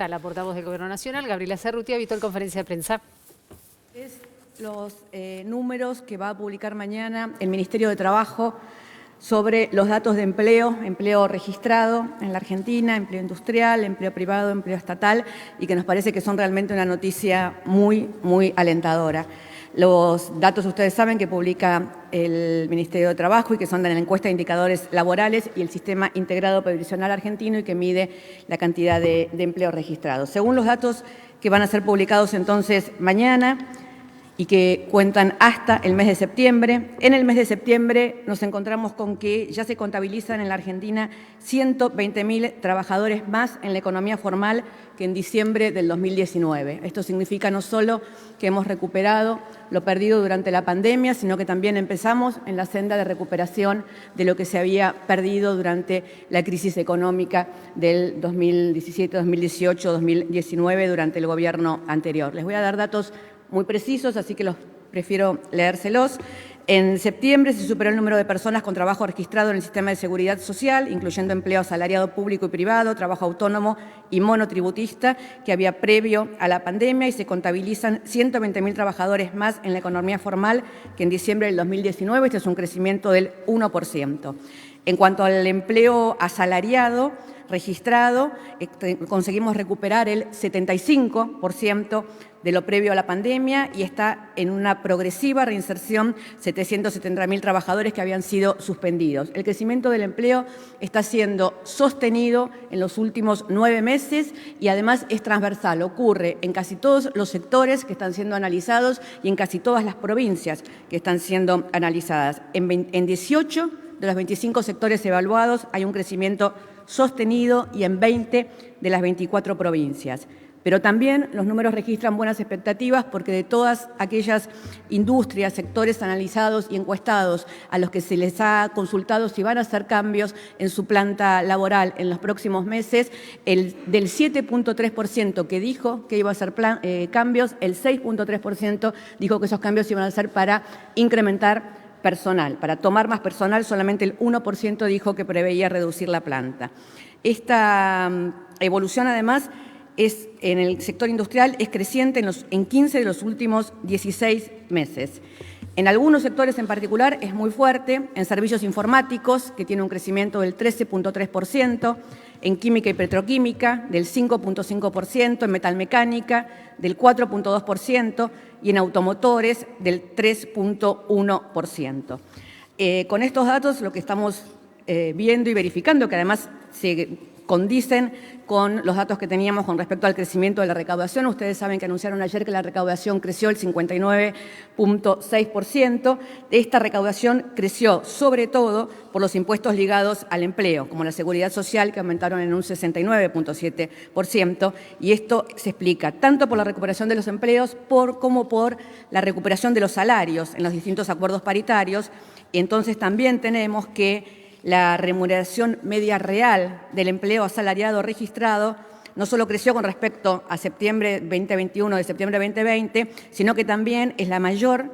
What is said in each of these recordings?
La portavoz del Gobierno Nacional, Gabriela Cerruti, habitual conferencia de prensa. Es los números que va a publicar mañana el Ministerio de Trabajo sobre los datos de empleo registrado en la Argentina, empleo industrial, empleo privado, empleo estatal, y que nos parece que son realmente una noticia muy alentadora. Los datos ustedes saben que publica el Ministerio de Trabajo y que son de la encuesta de indicadores laborales y el Sistema Integrado Previsional Argentino y que mide la cantidad de empleo registrado. Según los datos que van a ser publicados entonces mañana y que cuentan hasta el mes de septiembre, en el mes de septiembre nos encontramos con que ya se contabilizan en la Argentina 120.000 trabajadores más en la economía formal que en diciembre del 2019. Esto significa no solo que hemos recuperado lo perdido durante la pandemia, sino que también empezamos en la senda de recuperación de lo que se había perdido durante la crisis económica del 2017, 2018, 2019 durante el gobierno anterior. Les voy a dar datos muy precisos, así que los prefiero leérselos. En septiembre se superó el número de personas con trabajo registrado en el sistema de seguridad social, incluyendo empleo asalariado público y privado, trabajo autónomo y monotributista, que había previo a la pandemia, y se contabilizan 120.000 trabajadores más en la economía formal que en diciembre del 2019. Este es un crecimiento del 1%. En cuanto al empleo asalariado registrado, conseguimos recuperar el 75% de lo previo a la pandemia y está en una progresiva reinserción 770.000 trabajadores que habían sido suspendidos. El crecimiento del empleo está siendo sostenido en los últimos 9 meses y además es transversal, ocurre en casi todos los sectores que están siendo analizados y en casi todas las provincias que están siendo analizadas. En 18 de los 25 sectores evaluados hay un crecimiento sostenido y en 20 de las 24 provincias. Pero también los números registran buenas expectativas porque de todas aquellas industrias, sectores analizados y encuestados a los que se les ha consultado si van a hacer cambios en su planta laboral en los próximos meses, del 7.3% que dijo que iba a hacer cambios, el 6.3% dijo que esos cambios iban a ser para incrementar personal, para tomar más personal. Solamente el 1% dijo que preveía reducir la planta. Esta evolución, además, en el sector industrial es creciente en 15 de los últimos 16 meses. En algunos sectores en particular es muy fuerte, en servicios informáticos, que tiene un crecimiento del 13.3%, en química y petroquímica del 5.5%, en metalmecánica del 4.2% y en automotores del 3.1%. Con estos datos lo que estamos viendo y verificando, que además se condicen con los datos que teníamos con respecto al crecimiento de la recaudación. Ustedes saben que anunciaron ayer que la recaudación creció el 59.6%. Esta recaudación creció sobre todo por los impuestos ligados al empleo, como la seguridad social, que aumentaron en un 69.7%. Y esto se explica tanto por la recuperación de los empleos como por la recuperación de los salarios en los distintos acuerdos paritarios. Y entonces también tenemos que la remuneración media real del empleo asalariado registrado no solo creció con respecto a septiembre 2021 de septiembre 2020, sino que también es el mayor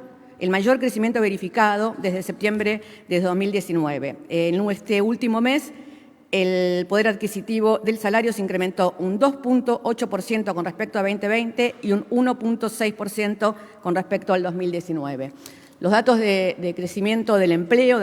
crecimiento verificado desde septiembre de 2019. En este último mes, el poder adquisitivo del salario se incrementó un 2.8% con respecto a 2020 y un 1.6% con respecto al 2019. Los datos de crecimiento del empleo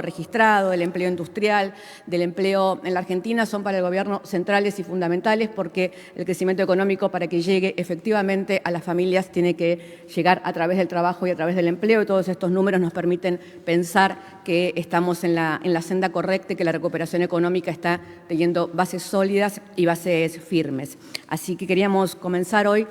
registrado, del empleo industrial, del empleo en la Argentina son para el Gobierno centrales y fundamentales porque el crecimiento económico, para que llegue efectivamente a las familias, tiene que llegar a través del trabajo y a través del empleo, y todos estos números nos permiten pensar que estamos en la senda correcta y que la recuperación económica está teniendo bases sólidas y bases firmes. Así que queríamos comenzar hoy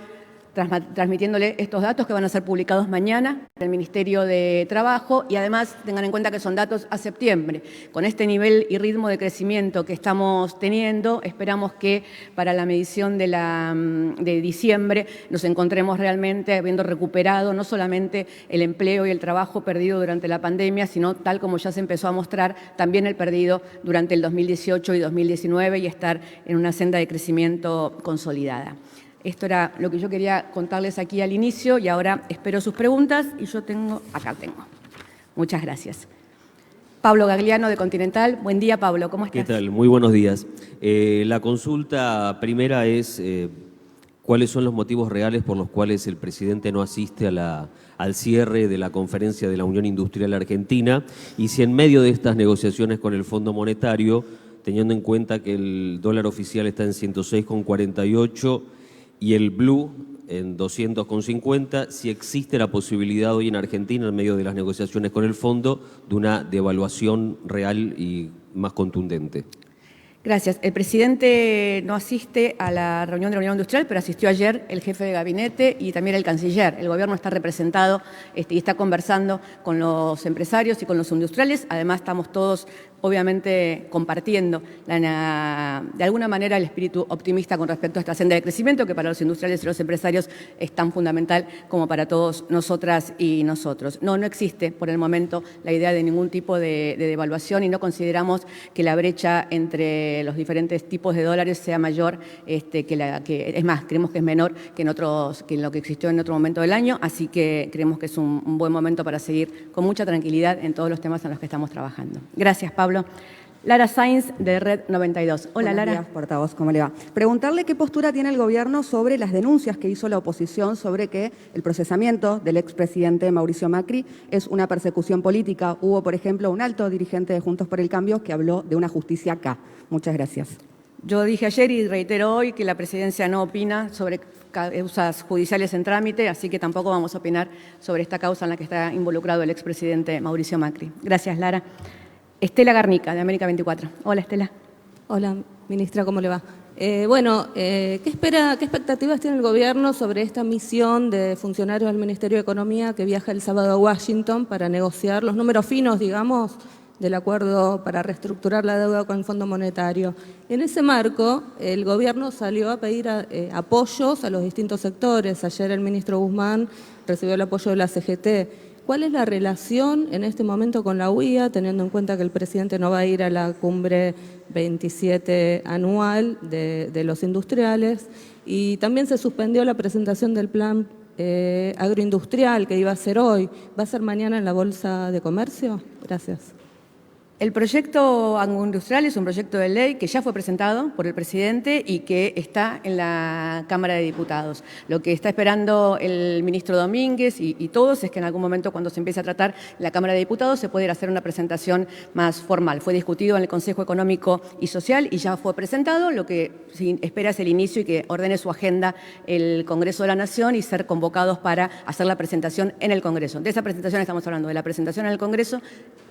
transmitiéndole estos datos que van a ser publicados mañana del Ministerio de Trabajo, y además tengan en cuenta que son datos a septiembre. Con este nivel y ritmo de crecimiento que estamos teniendo, esperamos que para la medición de diciembre nos encontremos realmente habiendo recuperado no solamente el empleo y el trabajo perdido durante la pandemia, sino tal como ya se empezó a mostrar también el perdido durante el 2018 y 2019 y estar en una senda de crecimiento consolidada. Esto era lo que yo quería contarles aquí al inicio y ahora espero sus preguntas y acá tengo. Muchas gracias. Pablo Gagliano, de Continental. Buen día, Pablo, ¿cómo estás? ¿Qué tal? Muy buenos días. La consulta primera es cuáles son los motivos reales por los cuales el presidente no asiste al cierre de la conferencia de la Unión Industrial Argentina y si en medio de estas negociaciones con el Fondo Monetario, teniendo en cuenta que el dólar oficial está en 106,48 y el blue en 200,50, si existe la posibilidad hoy en Argentina, en medio de las negociaciones con el fondo, de una devaluación real y más contundente. Gracias. El presidente no asiste a la reunión de la Unión Industrial, pero asistió ayer el jefe de gabinete y también el canciller. El gobierno está representado y está conversando con los empresarios y con los industriales. Además, estamos todos, obviamente, compartiendo de alguna manera el espíritu optimista con respecto a esta senda de crecimiento que para los industriales y los empresarios es tan fundamental como para todos nosotras y nosotros. No existe por el momento la idea de ningún tipo de devaluación y no consideramos que la brecha entre los diferentes tipos de dólares sea mayor, es más, creemos que es menor que en lo que existió en otro momento del año, así que creemos que es un buen momento para seguir con mucha tranquilidad en todos los temas en los que estamos trabajando. Gracias, Pablo. Lara Sainz, de Red 92. Hola, Buenos Lara. días, portavoz, ¿cómo le va? Preguntarle qué postura tiene el gobierno sobre las denuncias que hizo la oposición sobre que el procesamiento del expresidente Mauricio Macri es una persecución política. Hubo, por ejemplo, un alto dirigente de Juntos por el Cambio que habló de una justicia acá. Muchas gracias. Yo dije ayer y reitero hoy que la presidencia no opina sobre causas judiciales en trámite, así que tampoco vamos a opinar sobre esta causa en la que está involucrado el expresidente Mauricio Macri. Gracias, Lara. Estela Garnica, de América 24. Hola, Estela. Hola, ministra, ¿cómo le va? ¿Qué expectativas tiene el gobierno sobre esta misión de funcionarios del Ministerio de Economía que viaja el sábado a Washington para negociar los números finos, digamos, del acuerdo para reestructurar la deuda con el Fondo Monetario? En ese marco, el gobierno salió a pedir apoyos a los distintos sectores. Ayer el ministro Guzmán recibió el apoyo de la CGT. ¿Cuál es la relación en este momento con la UIA, teniendo en cuenta que el presidente no va a ir a la cumbre 27 anual de los industriales? Y también se suspendió la presentación del plan agroindustrial que iba a ser hoy. ¿Va a ser mañana en la Bolsa de Comercio? Gracias. El proyecto agroindustrial es un proyecto de ley que ya fue presentado por el presidente y que está en la Cámara de Diputados. Lo que está esperando el ministro Domínguez y todos es que en algún momento, cuando se empiece a tratar en la Cámara de Diputados, se pudiera hacer una presentación más formal. Fue discutido en el Consejo Económico y Social y ya fue presentado. Lo que se espera es el inicio y que ordene su agenda el Congreso de la Nación y ser convocados para hacer la presentación en el Congreso. De esa presentación estamos hablando, de la presentación en el Congreso,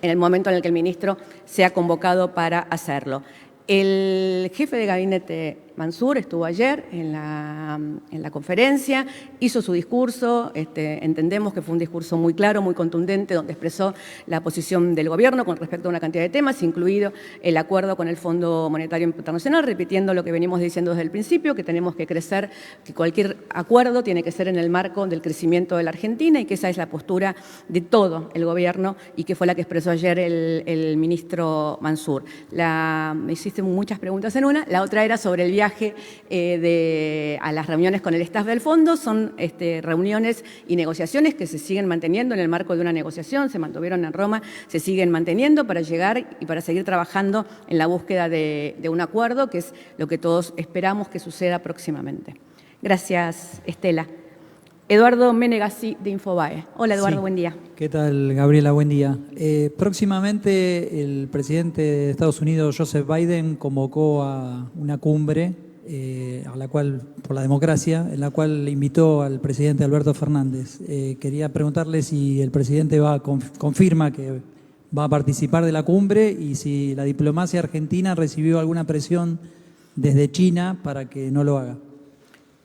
en el momento en el que el ministro sea convocado para hacerlo. El jefe de gabinete Mansur estuvo ayer en la conferencia, hizo su discurso, entendemos que fue un discurso muy claro, muy contundente, donde expresó la posición del gobierno con respecto a una cantidad de temas, incluido el acuerdo con el Fondo Monetario Internacional, repitiendo lo que venimos diciendo desde el principio, que tenemos que crecer, que cualquier acuerdo tiene que ser en el marco del crecimiento de la Argentina y que esa es la postura de todo el gobierno y que fue la que expresó ayer el ministro Mansur. Me hiciste muchas preguntas en una, la otra era sobre el viaje a las reuniones con el staff del fondo. Son reuniones y negociaciones que se siguen manteniendo en el marco de una negociación, se mantuvieron en Roma, se siguen manteniendo para llegar y para seguir trabajando en la búsqueda de un acuerdo, que es lo que todos esperamos que suceda próximamente. Gracias, Estela. Eduardo Menegazzi, de Infobae. Hola, Eduardo, Sí. buen día. ¿Qué tal, Gabriela? Buen día. Próximamente el presidente de Estados Unidos, Joseph Biden, convocó a una cumbre a la cual, por la democracia, en la cual invitó al presidente Alberto Fernández. Quería preguntarle si el presidente confirma que va a participar de la cumbre y si la diplomacia argentina recibió alguna presión desde China para que no lo haga.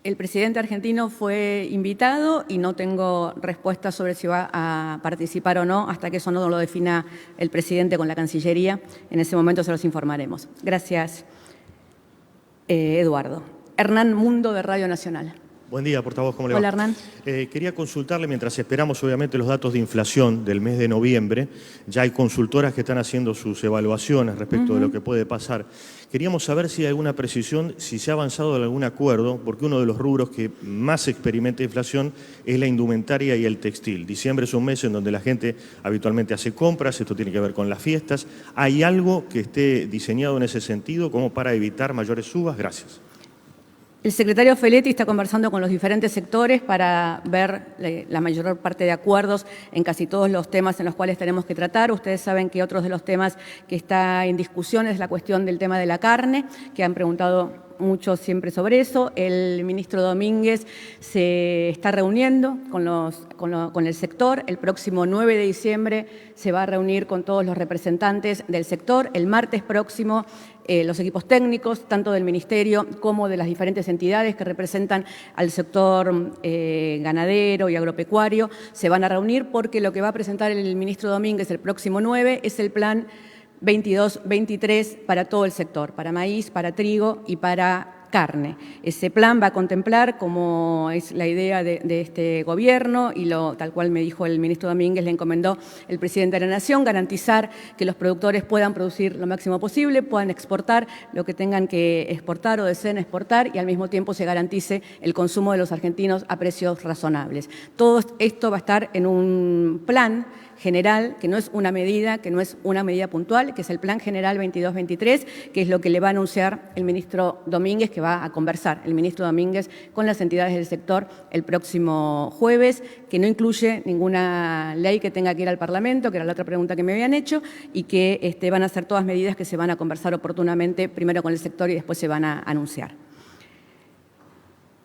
El presidente argentino fue invitado y no tengo respuesta sobre si va a participar o no hasta que eso no lo defina el presidente con la Cancillería. En ese momento se los informaremos. Gracias, Eduardo. Hernán Mundo, de Radio Nacional. Buen día, portavoz, ¿cómo le va? Hola, Hernán. Quería consultarle, mientras esperamos obviamente los datos de inflación del mes de noviembre, ya hay consultoras que están haciendo sus evaluaciones respecto de lo que puede pasar. Queríamos saber si hay alguna precisión, si se ha avanzado en algún acuerdo, porque uno de los rubros que más experimenta inflación es la indumentaria y el textil. Diciembre es un mes en donde la gente habitualmente hace compras, esto tiene que ver con las fiestas. ¿Hay algo que esté diseñado en ese sentido como para evitar mayores subas? Gracias. El secretario Feletti está conversando con los diferentes sectores para ver la mayor parte de acuerdos en casi todos los temas en los cuales tenemos que tratar. Ustedes saben que otros de los temas que está en discusión es la cuestión del tema de la carne, que han preguntado mucho siempre sobre eso. El ministro Domínguez se está reuniendo con el sector. El próximo 9 de diciembre se va a reunir con todos los representantes del sector. El martes próximo los equipos técnicos, tanto del Ministerio como de las diferentes entidades que representan al sector ganadero y agropecuario, se van a reunir porque lo que va a presentar el ministro Domínguez el próximo 9 es el plan 22-23 para todo el sector, para maíz, para trigo y para carne. Ese plan va a contemplar, como es la idea de este gobierno y tal cual me dijo el ministro Domínguez, le encomendó el presidente de la Nación, garantizar que los productores puedan producir lo máximo posible, puedan exportar lo que tengan que exportar o deseen exportar y al mismo tiempo se garantice el consumo de los argentinos a precios razonables. Todo esto va a estar en un plan general, que no es una medida puntual, que es el Plan General 22-23, que es lo que le va a anunciar el ministro Domínguez, que va a conversar el ministro Domínguez con las entidades del sector el próximo jueves, que no incluye ninguna ley que tenga que ir al Parlamento, que era la otra pregunta que me habían hecho, y que van a ser todas medidas que se van a conversar oportunamente, primero con el sector y después se van a anunciar.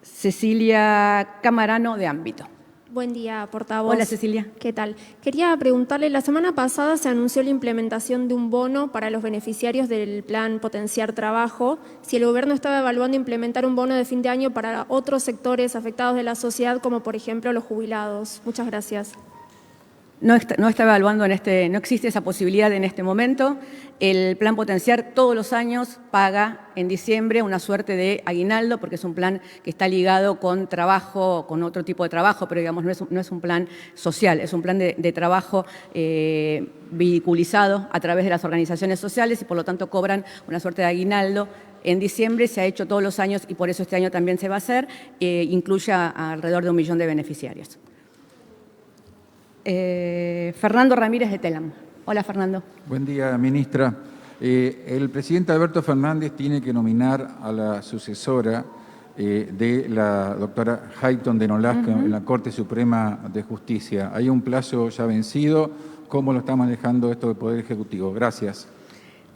Cecilia Camarano, de Ámbito. Buen día, portavoz. Hola, Cecilia. ¿Qué tal? Quería preguntarle, la semana pasada se anunció la implementación de un bono para los beneficiarios del plan Potenciar Trabajo. Si el gobierno estaba evaluando implementar un bono de fin de año para otros sectores afectados de la sociedad, como por ejemplo los jubilados. Muchas gracias. No está evaluando no existe esa posibilidad en este momento. El plan Potenciar todos los años paga en diciembre una suerte de aguinaldo, porque es un plan que está ligado con trabajo, con otro tipo de trabajo, pero digamos no es un plan social, es un plan de trabajo vehiculizado a través de las organizaciones sociales y por lo tanto cobran una suerte de aguinaldo. En diciembre se ha hecho todos los años y por eso este año también se va a hacer, incluye a alrededor de 1 millón de beneficiarios. Fernando Ramírez de Telam. Hola, Fernando. Buen día, ministra. El presidente Alberto Fernández tiene que nominar a la sucesora de la doctora Hayton de Nolasco en la Corte Suprema de Justicia. ¿Hay un plazo ya vencido? ¿Cómo lo está manejando esto del Poder Ejecutivo? Gracias.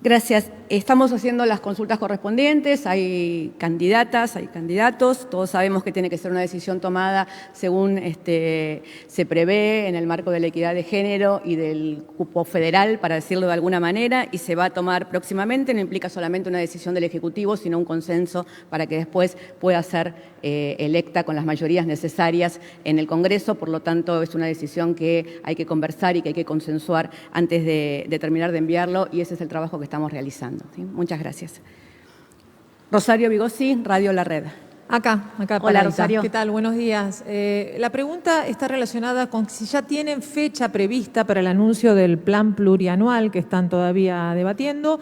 Gracias. Estamos haciendo las consultas correspondientes, hay candidatas, hay candidatos, todos sabemos que tiene que ser una decisión tomada según se prevé en el marco de la equidad de género y del cupo federal, para decirlo de alguna manera, y se va a tomar próximamente, no implica solamente una decisión del Ejecutivo, sino un consenso para que después pueda ser electa con las mayorías necesarias en el Congreso, por lo tanto es una decisión que hay que conversar y que hay que consensuar antes de terminar de enviarlo y ese es el trabajo que estamos realizando. ¿Sí? Muchas gracias. Rosario Vigossi, Radio La Red. Acá. Hola, Rosario. ¿Qué tal? Buenos días. La pregunta está relacionada con si ya tienen fecha prevista para el anuncio del plan plurianual que están todavía debatiendo.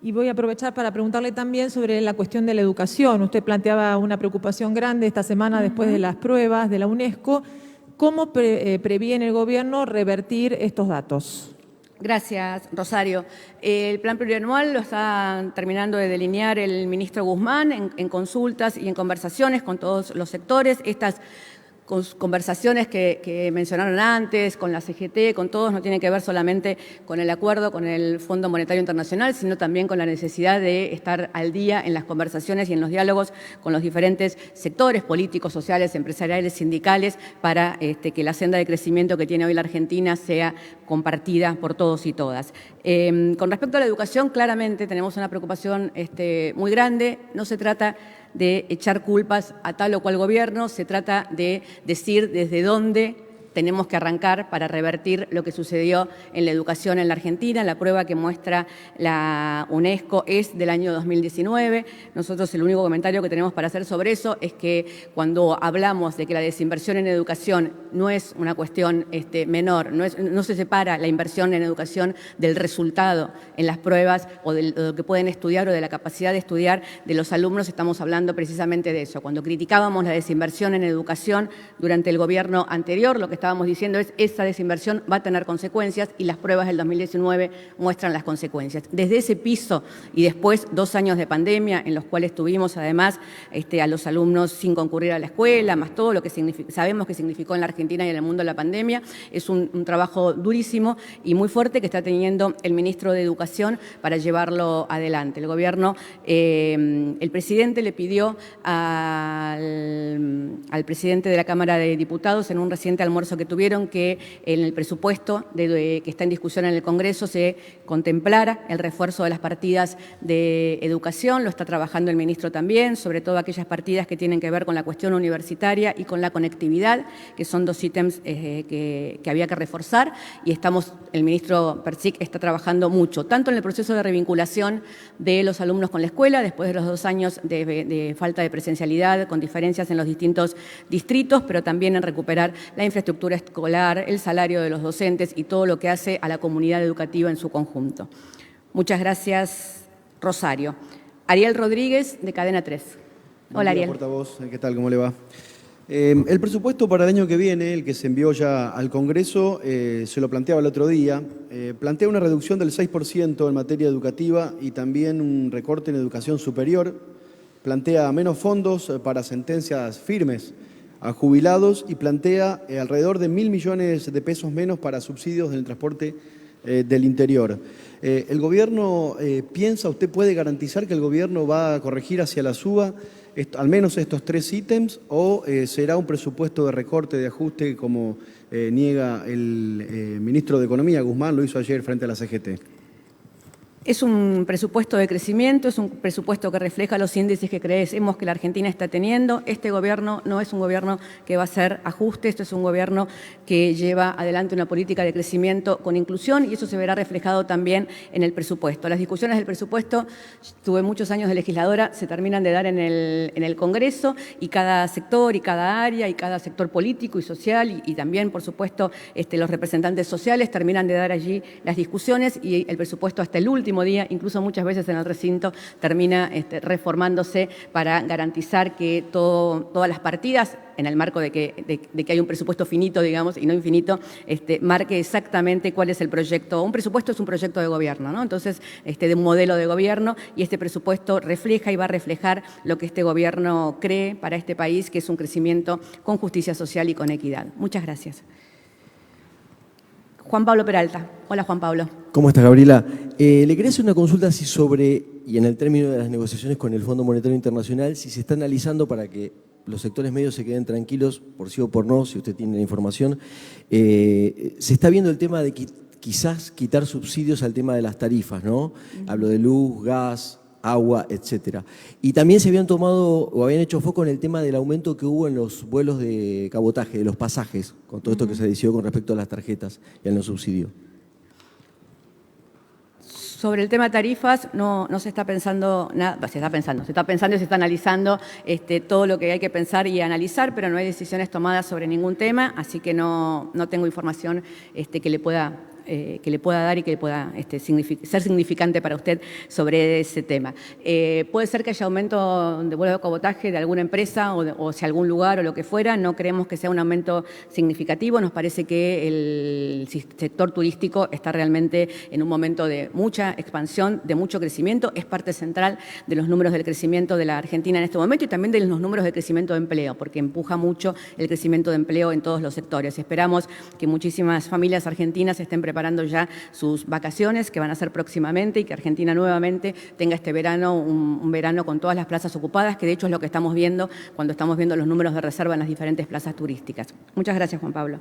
Y voy a aprovechar para preguntarle también sobre la cuestión de la educación. Usted planteaba una preocupación grande esta semana después de las pruebas de la UNESCO. ¿Cómo previene el gobierno revertir estos datos? Gracias, Rosario. El plan plurianual lo está terminando de delinear el ministro Guzmán en consultas y en conversaciones con todos los sectores. Estas conversaciones que mencionaron antes, con la CGT, con todos, no tienen que ver solamente con el acuerdo con el Fondo Monetario Internacional, sino también con la necesidad de estar al día en las conversaciones y en los diálogos con los diferentes sectores políticos, sociales, empresariales, sindicales, para que la senda de crecimiento que tiene hoy la Argentina sea compartida por todos y todas. Con respecto a la educación, claramente tenemos una preocupación muy grande. No se trata de echar culpas a tal o cual gobierno, se trata de decir desde dónde tenemos que arrancar para revertir lo que sucedió en la educación en la Argentina. La prueba que muestra la UNESCO es del año 2019. Nosotros el único comentario que tenemos para hacer sobre eso es que cuando hablamos de que la desinversión en educación no es una cuestión menor, no se separa la inversión en educación del resultado en las pruebas o de lo que pueden estudiar o de la capacidad de estudiar de los alumnos, estamos hablando precisamente de eso. Cuando criticábamos la desinversión en educación durante el gobierno anterior, lo que estábamos diciendo es esa desinversión va a tener consecuencias y las pruebas del 2019 muestran las consecuencias. Desde ese piso y después 2 años de pandemia en los cuales tuvimos además a los alumnos sin concurrir a la escuela, más todo lo que sabemos que significó en la Argentina y en el mundo la pandemia, es un trabajo durísimo y muy fuerte que está teniendo el ministro de Educación para llevarlo adelante. El gobierno, el presidente le pidió al presidente de la Cámara de Diputados en un reciente almuerzo que tuvieron que en el presupuesto que está en discusión en el Congreso se contemplara el refuerzo de las partidas de educación, lo está trabajando el ministro también, sobre todo aquellas partidas que tienen que ver con la cuestión universitaria y con la conectividad, que son 2 ítems que había que reforzar y el ministro Persic está trabajando mucho, tanto en el proceso de revinculación de los alumnos con la escuela, después de los 2 años de falta de presencialidad, con diferencias en los distintos distritos, pero también en recuperar la infraestructura escolar, el salario de los docentes y todo lo que hace a la comunidad educativa en su conjunto. Muchas gracias, Rosario. Ariel Rodríguez, de Cadena 3. Hola, Ariel. Portavoz, ¿qué tal? ¿Cómo le va? El presupuesto para el año que viene, el que se envió ya al Congreso, se lo planteaba el otro día, plantea una reducción del 6% en materia educativa y también un recorte en educación superior, plantea menos fondos para sentencias firmes a jubilados y plantea alrededor de 1.000 millones de pesos menos para subsidios en el transporte del interior. ¿El gobierno piensa, usted puede garantizar que el gobierno va a corregir hacia la suba al menos estos 3 ítems o será un presupuesto de recorte, de ajuste como niega el ministro de Economía, Guzmán, lo hizo ayer frente a la CGT? Es un presupuesto de crecimiento, es un presupuesto que refleja los índices que creemos que la Argentina está teniendo. Este gobierno no es un gobierno que va a hacer ajustes, esto es un gobierno que lleva adelante una política de crecimiento con inclusión y eso se verá reflejado también en el presupuesto. Las discusiones del presupuesto, tuve muchos años de legisladora, se terminan de dar en el Congreso y cada sector y cada área y cada sector político y social y también, por supuesto, los representantes sociales terminan de dar allí las discusiones y el presupuesto hasta el último día, incluso muchas veces en el recinto, termina reformándose para garantizar que todas las partidas, en el marco de que hay un presupuesto finito, digamos, y no infinito, marque exactamente cuál es el proyecto. Un presupuesto es un proyecto de gobierno, ¿no? Entonces, de un modelo de gobierno, y este presupuesto refleja y va a reflejar lo que este gobierno cree para este país, que es un crecimiento con justicia social y con equidad. Muchas gracias. Juan Pablo Peralta. Hola, Juan Pablo. ¿Cómo estás, Gabriela? Le quería hacer una consulta así sobre, y en el término de las negociaciones con el Fondo Monetario Internacional, si se está analizando para que los sectores medios se queden tranquilos, por sí o por no, si usted tiene la información, se está viendo el tema de quizás quitar subsidios al tema de las tarifas, ¿no? Hablo de luz, gas, agua, etcétera. Y también se habían tomado o habían hecho foco en el tema del aumento que hubo en los vuelos de cabotaje, de los pasajes, con todo esto que se decidió con respecto a las tarjetas y al no subsidio. Sobre el tema tarifas no se está pensando nada, se está pensando y se está analizando todo lo que hay que pensar y analizar, pero no hay decisiones tomadas sobre ningún tema, así que no tengo información que le pueda dar y que pueda ser significante para usted sobre ese tema. Puede ser que haya aumento de vuelos de cabotaje de alguna empresa o si algún lugar o lo que fuera, no creemos que sea un aumento significativo, nos parece que el sector turístico está realmente en un momento de mucha expansión, de mucho crecimiento, es parte central de los números del crecimiento de la Argentina en este momento y también de los números de crecimiento de empleo, porque empuja mucho el crecimiento de empleo en todos los sectores. Esperamos que muchísimas familias argentinas estén preparando ya sus vacaciones, que van a ser próximamente, y que Argentina nuevamente tenga este verano, un verano con todas las plazas ocupadas, que de hecho es lo que estamos viendo cuando estamos viendo los números de reserva en las diferentes plazas turísticas. Muchas gracias, Juan Pablo.